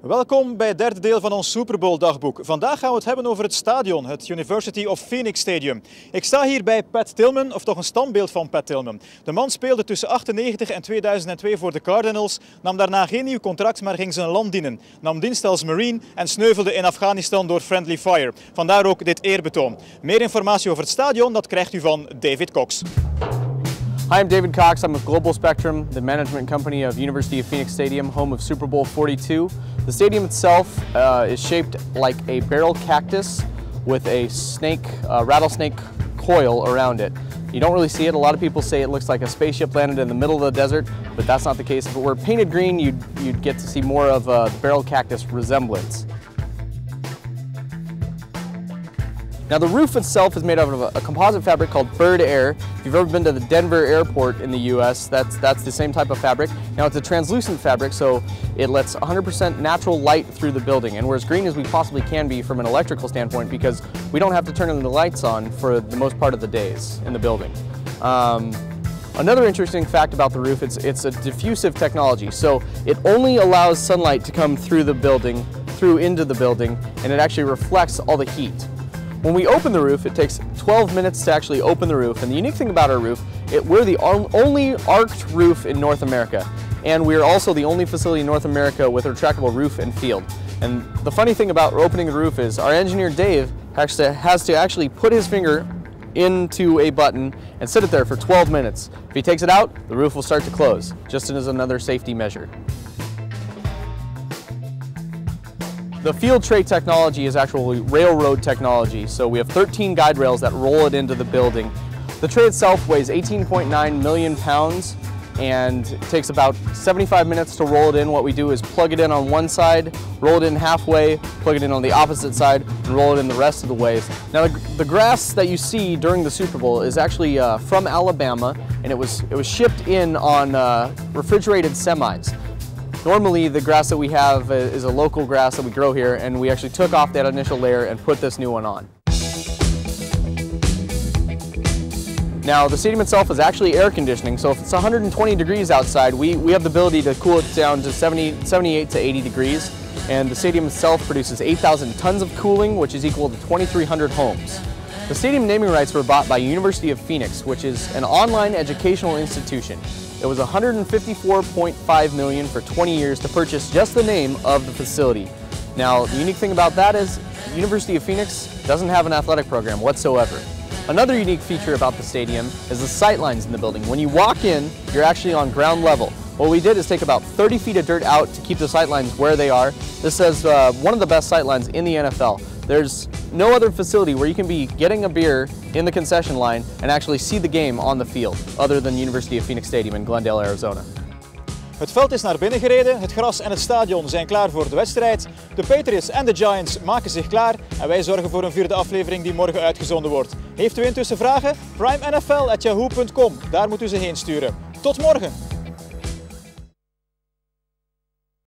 Welkom bij het derde deel van ons Super Bowl dagboek. Vandaag gaan we het hebben over het stadion, het University of Phoenix Stadium. Ik sta hier bij Pat Tillman, of toch een standbeeld van Pat Tillman. De man speelde tussen 1998 en 2002 voor de Cardinals, nam daarna geen nieuw contract, maar ging zijn land dienen. Nam dienst als Marine en sneuvelde in Afghanistan door friendly fire. Vandaar ook dit eerbetoon. Meer informatie over het stadion, dat krijgt u van David Cox. Hi, I'm David Cox. I'm with Global Spectrum, the management company of University of Phoenix Stadium, home of Super Bowl 42. The stadium itself is shaped like a barrel cactus with a rattlesnake coil around it. You don't really see it. A lot of people say it looks like a spaceship landed in the middle of the desert, but that's not the case. If it were painted green, you'd get to see more of a barrel cactus resemblance. Now the roof itself is made out of a composite fabric called bird air. If you've ever been to the Denver airport in the US, that's the same type of fabric. Now it's a translucent fabric, so it lets 100% natural light through the building, and we're as green as we possibly can be from an electrical standpoint because we don't have to turn the lights on for the most part of the days in the building. Another interesting fact about the roof, it's a diffusive technology, so it only allows sunlight to come through the building, into the building, and it actually reflects all the heat. When we open the roof, it takes 12 minutes to actually open the roof, and the unique thing about our roof, we're the only arched roof in North America, and we're also the only facility in North America with a retractable roof and field. And the funny thing about opening the roof is our engineer Dave has to actually put his finger into a button and sit it there for 12 minutes. If he takes it out, the roof will start to close, just as another safety measure. The field tray technology is actually railroad technology, so we have 13 guide rails that roll it into the building. The tray itself weighs 18.9 million pounds and it takes about 75 minutes to roll it in. What we do is plug it in on one side, roll it in halfway, plug it in on the opposite side, and roll it in the rest of the ways. Now the grass that you see during the Super Bowl is actually from Alabama, and it was shipped in on refrigerated semis. Normally the grass that we have is a local grass that we grow here, and we actually took off that initial layer and put this new one on. Now the stadium itself is actually air conditioning, so if it's 120 degrees outside, we have the ability to cool it down to 78 to 80 degrees, and the stadium itself produces 8,000 tons of cooling, which is equal to 2,300 homes. The stadium naming rights were bought by University of Phoenix, which is an online educational institution. It was $154.5 million for 20 years to purchase just the name of the facility. Now, the unique thing about that is University of Phoenix doesn't have an athletic program whatsoever. Another unique feature about the stadium is the sight lines in the building. When you walk in, you're actually on ground level. What we did is take about 30 feet of dirt out to keep the sight lines where they are. This is one of the best sight lines in the NFL. There's no other facility where you can be getting a beer in the concession line and actually see the game on the field, other than University of Phoenix Stadium in Glendale, Arizona. Het veld is naar binnen gereden, het gras en het stadion zijn klaar voor de wedstrijd. De Patriots en de Giants maken zich klaar en wij zorgen voor een vierde aflevering die morgen uitgezonden wordt. Heeft u intussen vragen? primenfl@yahoo.com, daar moet u ze heen sturen. Tot morgen!